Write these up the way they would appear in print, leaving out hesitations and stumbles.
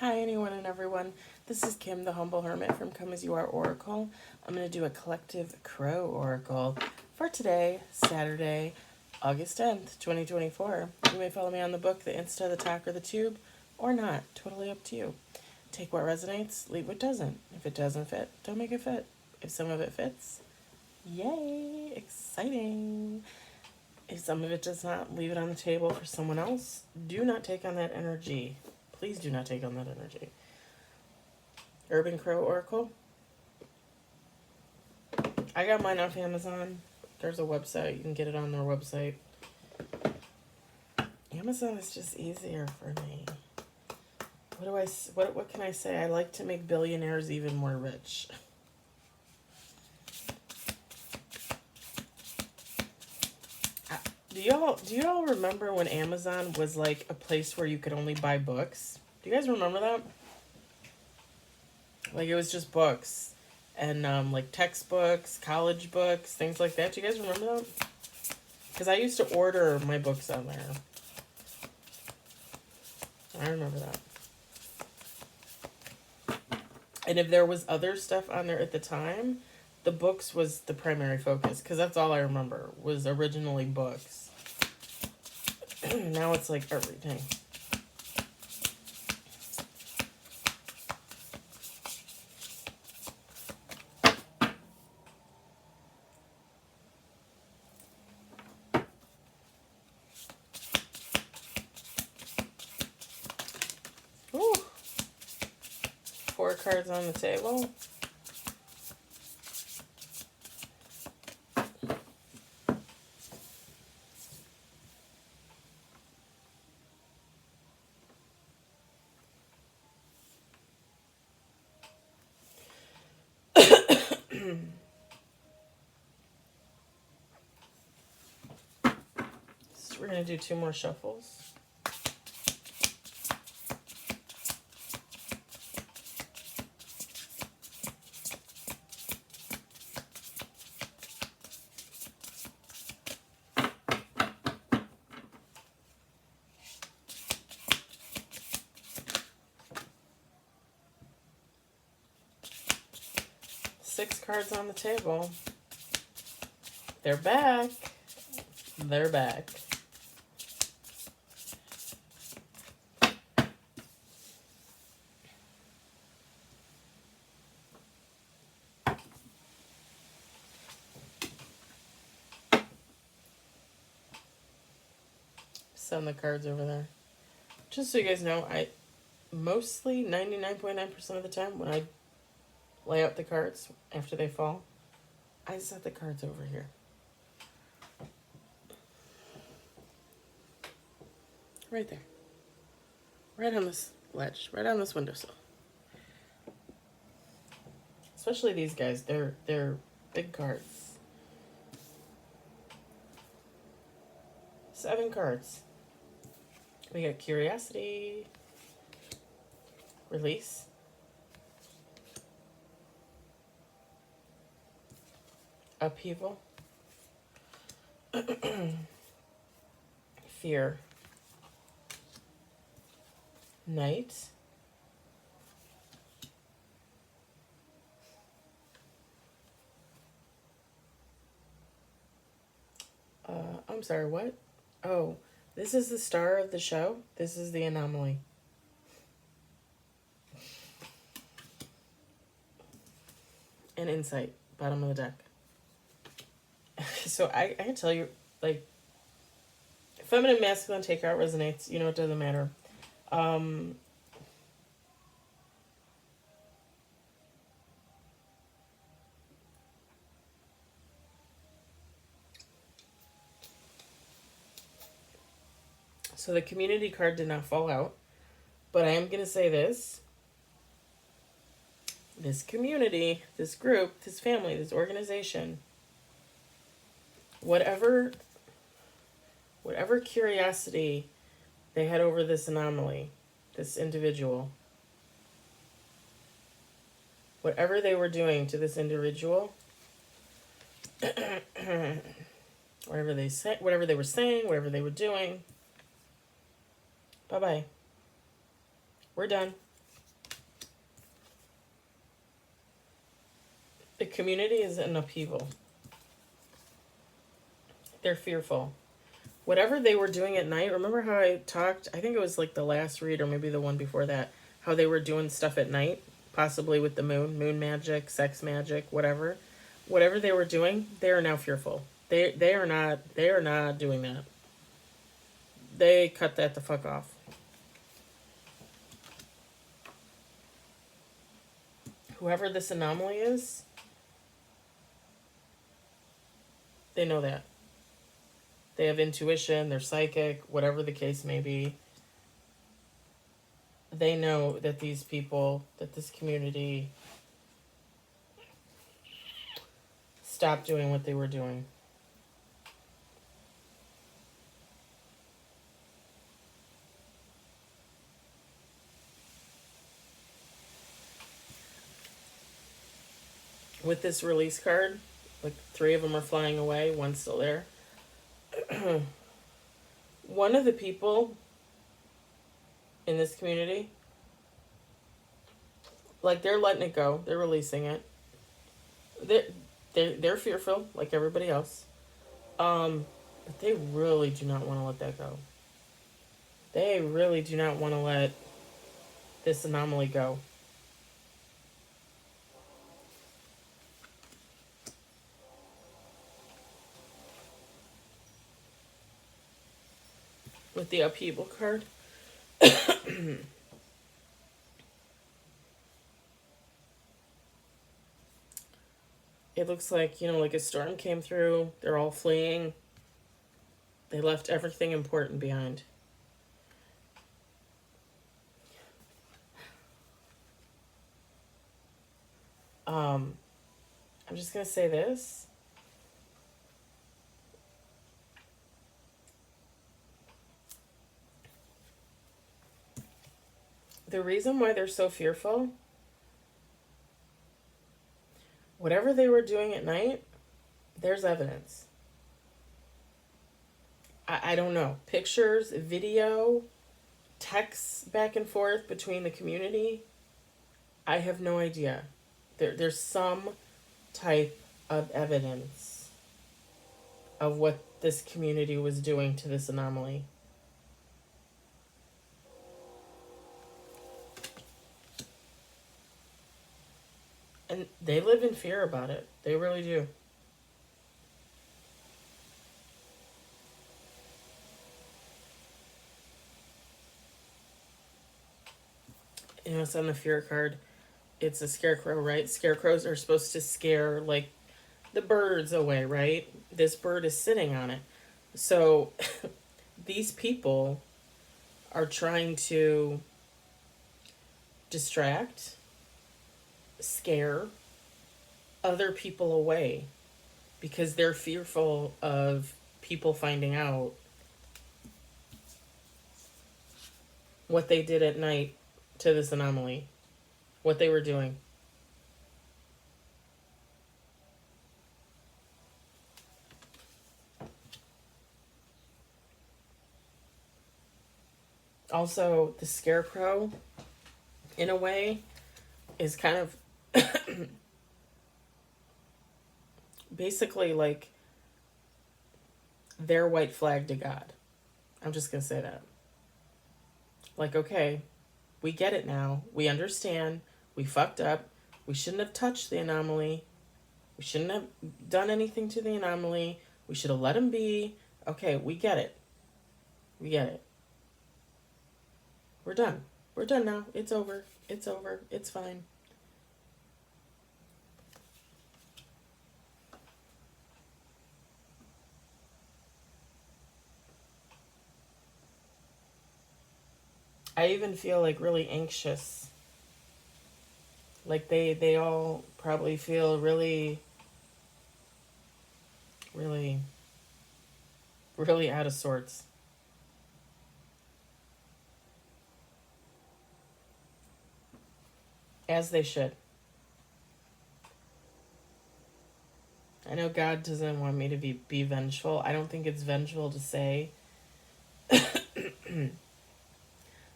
Hi, anyone and everyone. This is Kim, the Humble Hermit from Come As You Are Oracle. I'm going to do a collective crow oracle for today, Saturday, August 10th, 2024. You may follow me on the book, the Insta, the talk, or the tube, or not. Totally up to you. Take what resonates, leave what doesn't. If it doesn't fit, don't make it fit. If some of it fits, yay, exciting. If some of it does not, leave it on the table for someone else. Do not take on that energy. Please do not take on that energy. Urban Crow Oracle. I got mine off Amazon. There's a website. You can get it on their website. Amazon is just easier for me. What can I say? I like to make billionaires even more rich. Do y'all remember when Amazon was like a place where you could only buy books? Do you guys remember that? Like it was just books and like textbooks, college books, things like that. Do you guys remember that? Because I used to order my books on there. I remember that. And if there was other stuff on there at the time, the books was the primary focus. Because that's all I remember was originally books. Now it's like everything. Ooh. 4 cards on the table. So we're going to do 2 more shuffles. Six cards on the table. They're back. They're back. Send the cards over there. Just so you guys know, I mostly 99.9% of the time when I lay out the cards after they fall, I set the cards over here. Right there. Right on this ledge. Right on this windowsill. Especially these guys. They're big cards. 7 cards. We got curiosity, release, upheaval, fear, night, I'm sorry, what? Oh, this is the star of the show. This is the anomaly. And insight, bottom of the deck. So I can tell you, like, feminine, masculine, take out resonates. You know, it doesn't matter. So the community card did not fall out. But I am going to say this. This community, this group, this family, this organization, whatever curiosity they had over this anomaly, this individual, whatever they were doing to this individual, whatever they were saying, whatever they were doing, bye-bye. We're done. The community is in upheaval. They're fearful. Whatever they were doing at night, remember how I talked? I think it was like the last read or maybe the one before that, how they were doing stuff at night, possibly with the moon magic, sex magic, whatever. Whatever they were doing, they are now fearful. They are not doing that. They cut that the fuck off. Whoever this anomaly is, they know that. They have intuition, they're psychic, whatever the case may be. They know that these people, that this community stopped doing what they were doing. With this release card, like 3 of them are flying away, one's still there. One of the people in this community, like they're letting it go, they're releasing it. They're fearful like everybody else, but they really do not want to let that go. They really do not want to let this anomaly go. With the upheaval card, it looks like, like a storm came through. They're all fleeing. They left everything important behind. I'm just going to say this. The reason why they're so fearful, whatever they were doing at night, there's evidence. I don't know. Pictures, video, texts back and forth between the community. I have no idea. There's some type of evidence of what this community was doing to this anomaly. And they live in fear about it. They really do. It's on the fear card. It's a scarecrow, right? Scarecrows are supposed to scare, like, the birds away, right? This bird is sitting on it. So, these people are trying to distract, scare other people away because they're fearful of people finding out what they did at night to this anomaly, what they were doing. Also, the scarecrow, in a way, is kind of basically like their white flag to God. I'm just going to say that. Like, okay, we get it now. We understand. We fucked up. We shouldn't have touched the anomaly. We shouldn't have done anything to the anomaly. We should have let him be. Okay, we get it. We get it. We're done. We're done now. It's over. It's over. It's fine. I even feel like really anxious. Like they all probably feel really, really, really out of sorts. As they should. I know God doesn't want me to be vengeful. I don't think it's vengeful to say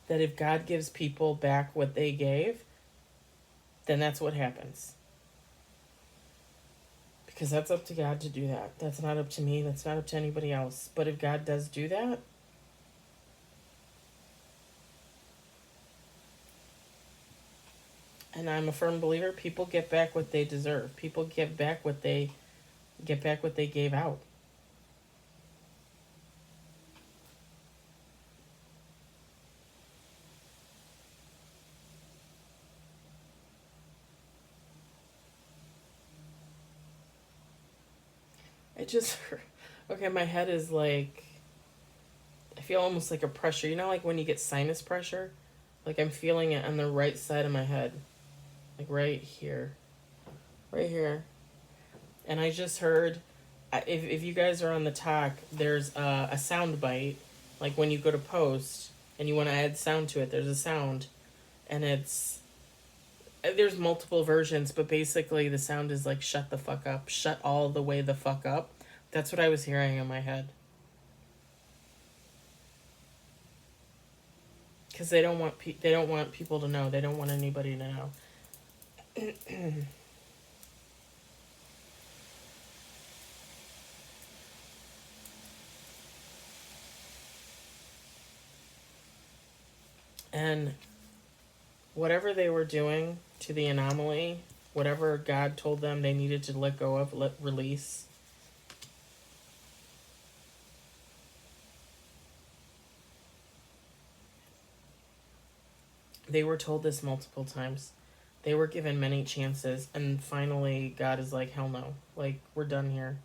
that if God gives people back what they gave, then that's what happens. Because that's up to God to do that. That's not up to me. That's not up to anybody else. But if God does do that, and I'm a firm believer, people get back what they deserve. People get back what they gave out. It just okay, my head is like I feel almost like a pressure. You know like when you get sinus pressure? Like I'm feeling it on the right side of my head. Like right here. Right here. And I just heard if you guys are on the talk, there's a sound bite. Like when you go to post and you want to add sound to it, there's a sound, and there's multiple versions, but basically the sound is like shut the fuck up, shut all the way the fuck up. That's what I was hearing in my head. Because they don't want people to know. They don't want anybody to know. And whatever they were doing to the anomaly, whatever God told them they needed to let go of, release, they were told this multiple times. They were given many chances, and finally God is like, hell no. Like, we're done here.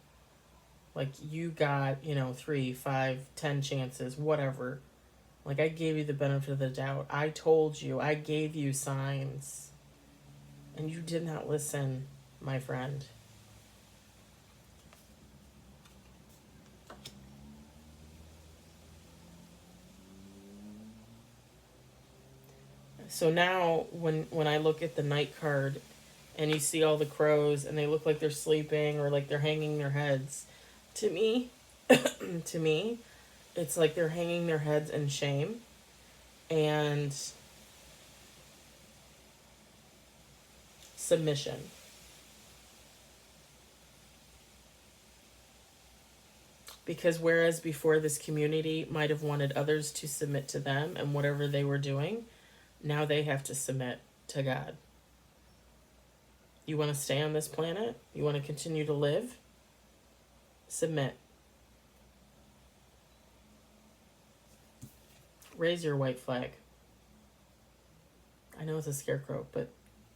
Like, you got, 3, 5, 10 chances, whatever. Like, I gave you the benefit of the doubt. I told you. I gave you signs. And you did not listen, my friend. So now, when I look at the night card, and you see all the crows, and they look like they're sleeping or like they're hanging their heads, to me, to me, it's like they're hanging their heads in shame, and submission. Because whereas before this community might have wanted others to submit to them and whatever they were doing, now they have to submit to God. You want to stay on this planet? You want to continue to live? Submit. Raise your white flag. I know it's a scarecrow, but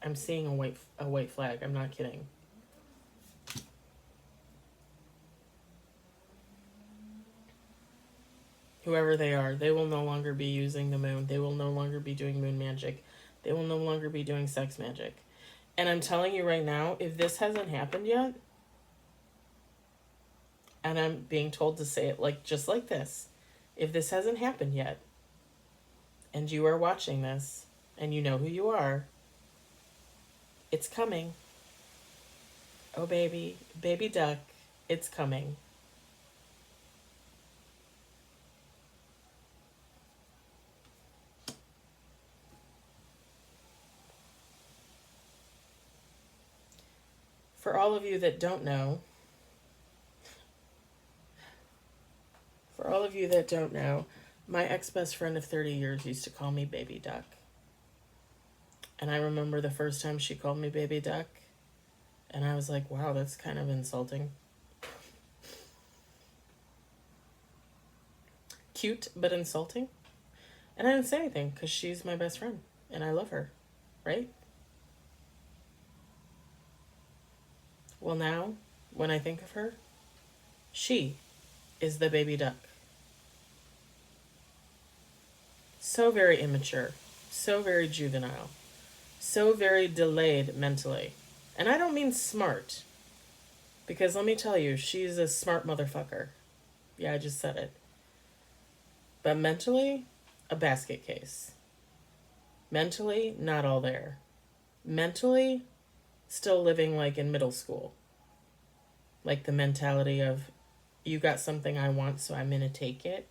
I'm seeing a white flag. I'm not kidding. Whoever they are, they will no longer be using the moon. They will no longer be doing moon magic. They will no longer be doing sex magic. And I'm telling you right now, if this hasn't happened yet, and I'm being told to say it like just like this, if this hasn't happened yet, and you are watching this, and you know who you are, it's coming. Oh, baby, baby duck, it's coming. For all of you that don't know, my ex-best friend of 30 years used to call me baby duck. And I remember the first time she called me baby duck, and I was like, wow, that's kind of insulting. Cute, but insulting. And I didn't say anything because she's my best friend, and I love her, right? Well, now, when I think of her, she is the baby duck. So very immature, so very juvenile, so very delayed mentally. And I don't mean smart, because let me tell you, she's a smart motherfucker. Yeah, I just said it. But mentally, a basket case. Mentally, not all there. Mentally, still living like in middle school. Like the mentality of, you got something I want, so I'm going to take it.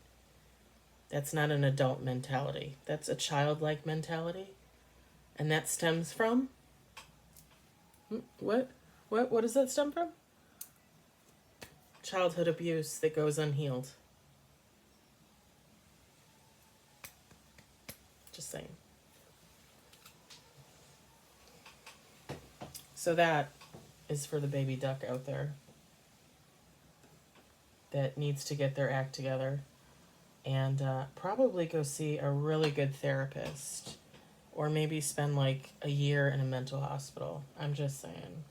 That's not an adult mentality. That's a childlike mentality. And that stems from... What? What does that stem from? childhood abuse that goes unhealed. Just saying. So that is for the baby duck out there that needs to get their act together and probably go see a really good therapist, or maybe spend like a year in a mental hospital. I'm just saying.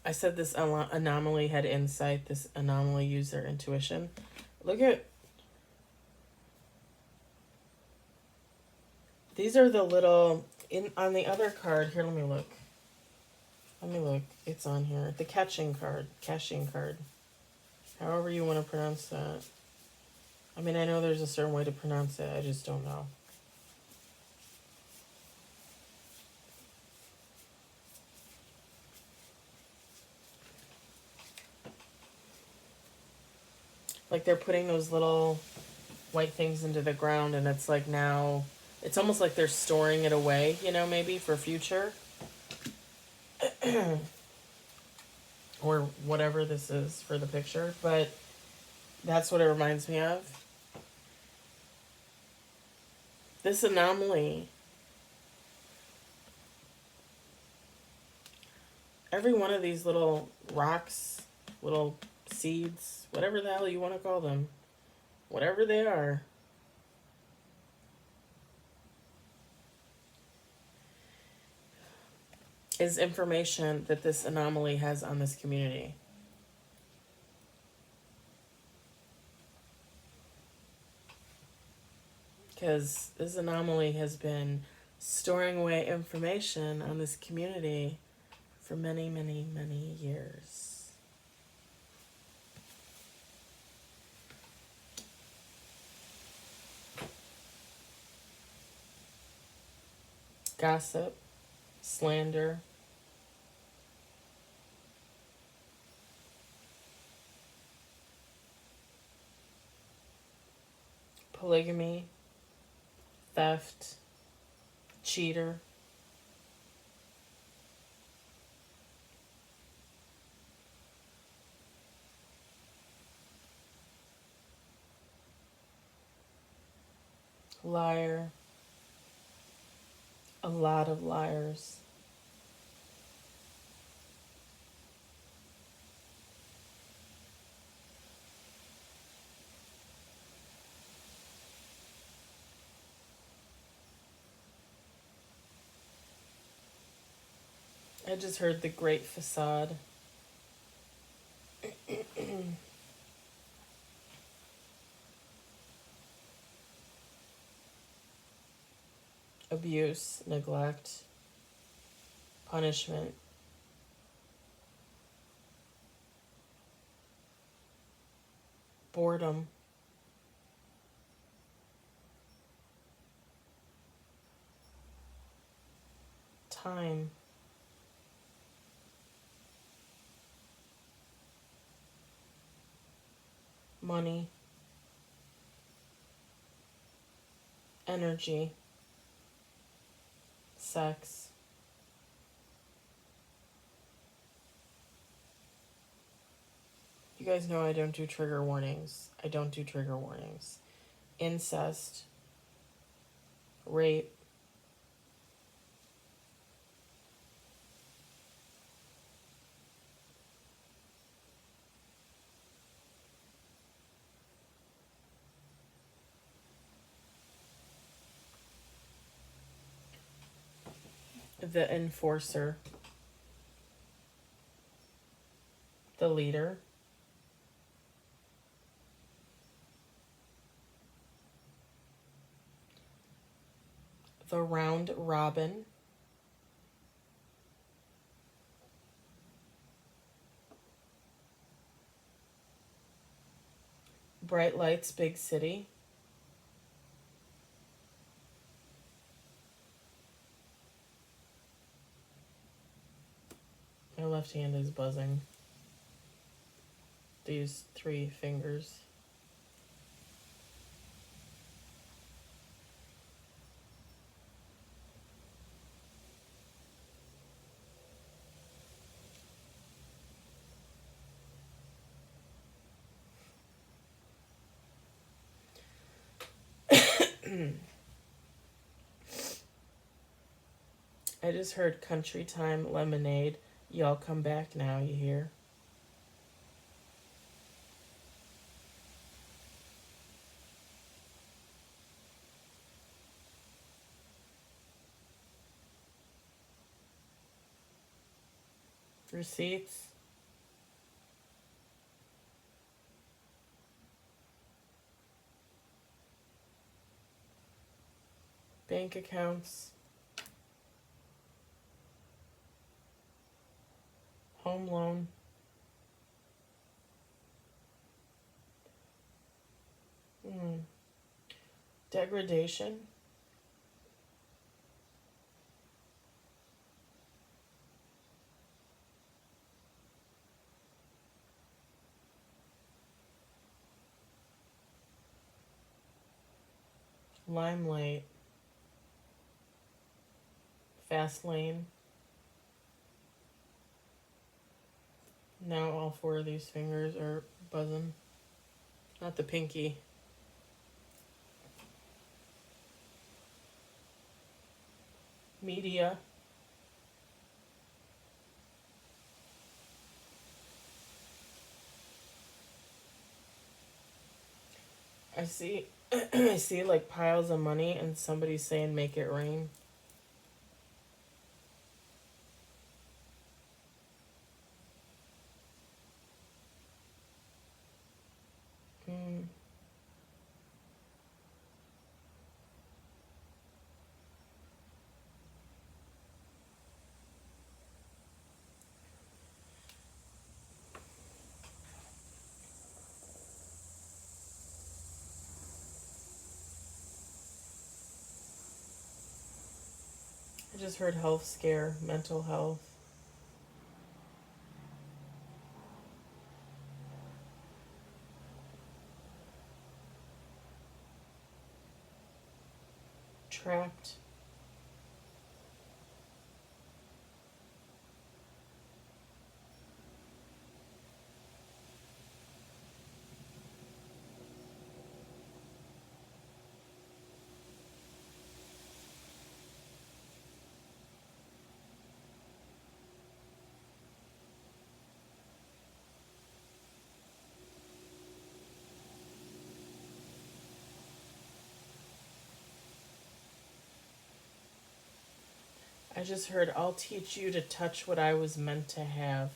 I said this anomaly had insight. This anomaly used their intuition. Look at these are the little on the other card here. Let me look. It's on here. The caching card. However you want to pronounce that. I mean, I know there's a certain way to pronounce it. I just don't know. Like they're putting those little white things into the ground, and it's like now, it's almost like they're storing it away, maybe for future. Or whatever this is for the picture, but that's what it reminds me of. This anomaly, every one of these little rocks, little seeds, whatever the hell you want to call them, whatever they are, is information that this anomaly has on this community. Because this anomaly has been storing away information on this community for many, many, many years. Gossip, slander, polygamy, theft, cheater, liar, a lot of liars. I just heard the great facade. Abuse, neglect, punishment, boredom, time, money, energy, sex. You guys know I don't do trigger warnings. Incest, rape, the enforcer, the leader, the round robin, bright lights, big city, my left hand is buzzing. These 3 fingers. I just heard Country Time Lemonade. Y'all come back now, you hear? Receipts. Bank accounts. Home loan. Hmm. Degradation. Limelight. Fast lane. Now all four of these fingers are buzzing. Not the pinky. Media. I see I see like piles of money and somebody's saying make it rain. Hmm. I just heard health scare, mental health. Trapped. I just heard I'll teach you to touch what I was meant to have.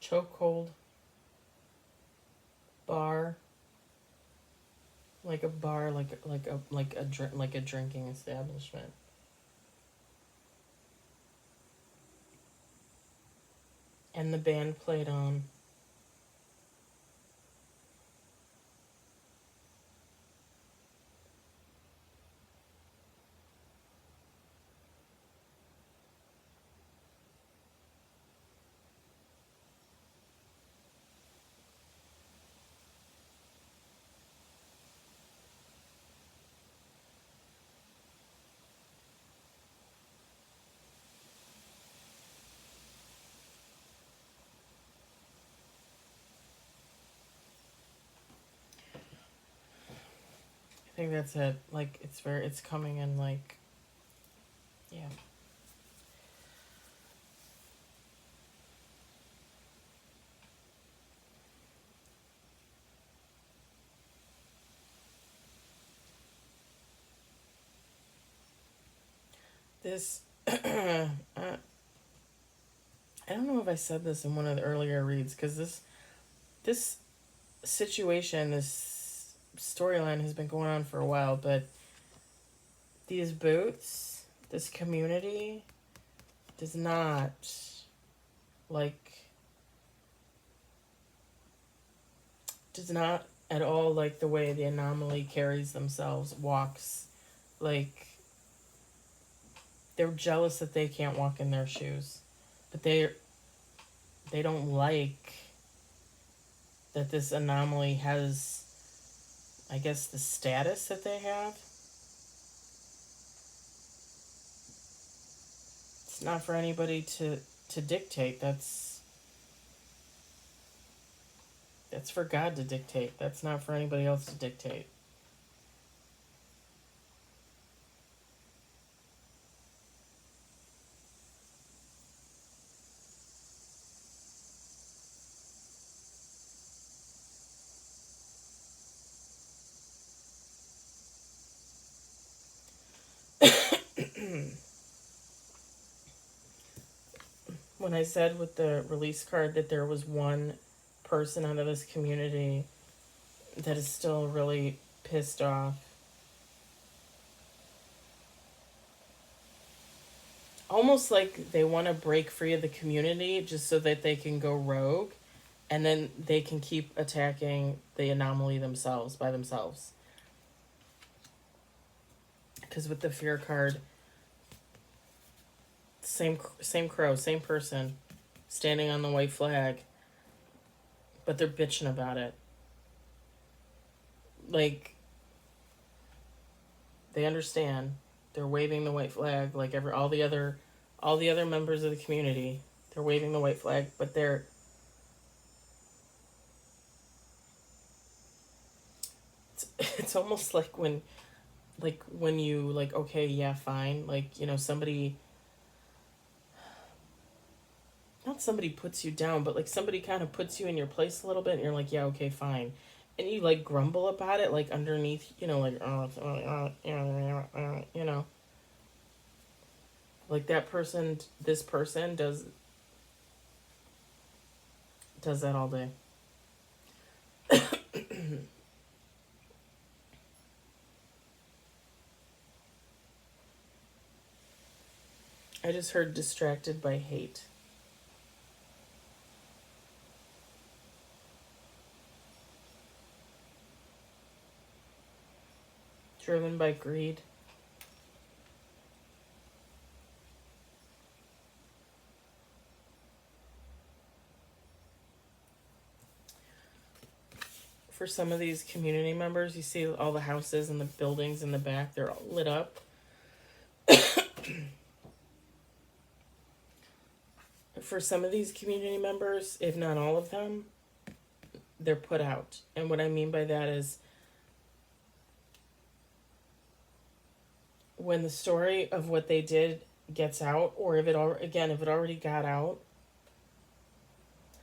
Chokehold. Bar. Like a bar, like a drinking establishment. And the band played on. I think that's it. Like it's coming in like, yeah. This I don't know if I said this in one of the earlier reads because this situation, this storyline has been going on for a while, but these boots, this community does not like does not at all like the way the Anomaly carries themselves, walks. Like they're jealous that they can't walk in their shoes. But they don't like that this anomaly has, I guess, the status that they have. It's not for anybody to dictate. That's for God to dictate. That's not for anybody else to dictate. When I said with the release card that there was one person out of this community that is still really pissed off, almost like they want to break free of the community just so that they can go rogue, and then they can keep attacking the anomaly themselves by themselves. Because with the fear card, same crow, same person, standing on the white flag, but they're bitching about it. Like, they understand. They're waving the white flag like all the other members of the community. They're waving the white flag, but it's almost like when you like, okay, yeah, fine, like, somebody, not somebody puts you down, but like somebody kind of puts you in your place a little bit, and you're like, yeah, okay, fine, and you like grumble about it like underneath, like, like that person, this person does that all day. I just heard distracted by hate. Driven by greed. For some of these community members, you see all the houses and the buildings in the back, they're all lit up. For some of these community members, if not all of them, they're put out. And what I mean by that is when the story of what they did gets out, or if it already got out,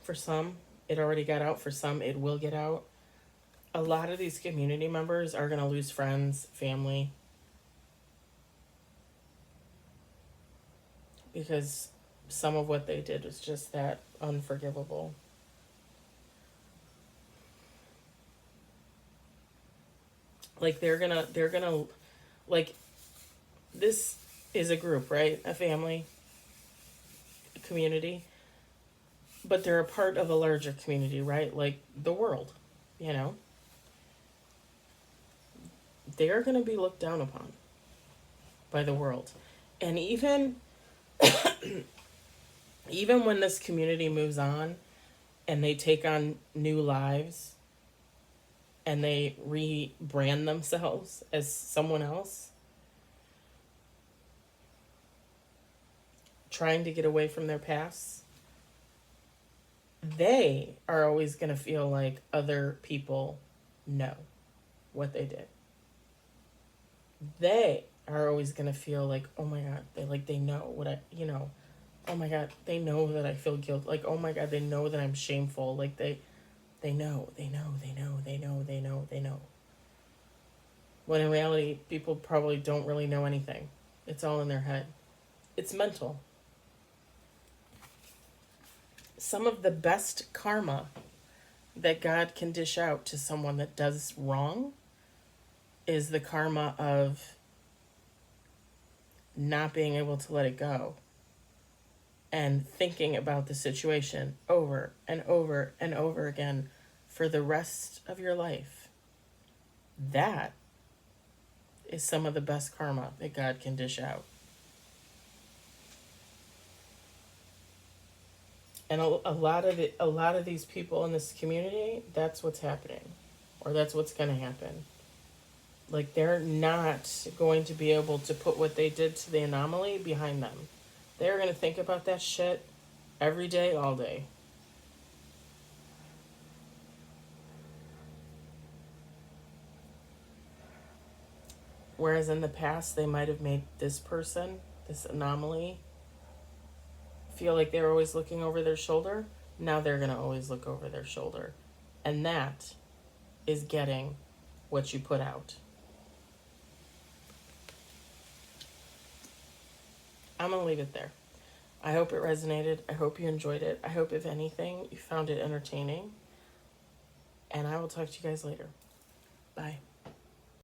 for some, it already got out, for some, it will get out. A lot of these community members are going to lose friends, family, because some of what they did was just that unforgivable. Like they're gonna like, this is a group, right? A family, a community, but they're a part of a larger community, right? Like the world, you know. They are going to be looked down upon by the world. And even when this community moves on and they take on new lives and they rebrand themselves as someone else, trying to get away from their past, they are always going to feel like other people know what they did. They are always going to feel like, oh my God, they know what oh my God, they know that I feel guilt. Like, oh my God, they know that I'm shameful. Like they know. When in reality, people probably don't really know anything. It's all in their head. It's mental. Some of the best karma that God can dish out to someone that does wrong is the karma of not being able to let it go and thinking about the situation over and over and over again for the rest of your life. That is some of the best karma that God can dish out. And a lot of these people in this community, that's what's happening, or that's what's going to happen. Like, they're not going to be able to put what they did to the Anomaly behind them. They're going to think about that shit every day, all day. Whereas in the past, they might have made this person, this Anomaly, feel like they're always looking over their shoulder. Now they're going to always look over their shoulder. And that is getting what you put out. I'm going to leave it there. I hope it resonated. I hope you enjoyed it. I hope, if anything, you found it entertaining. And I will talk to you guys later. Bye.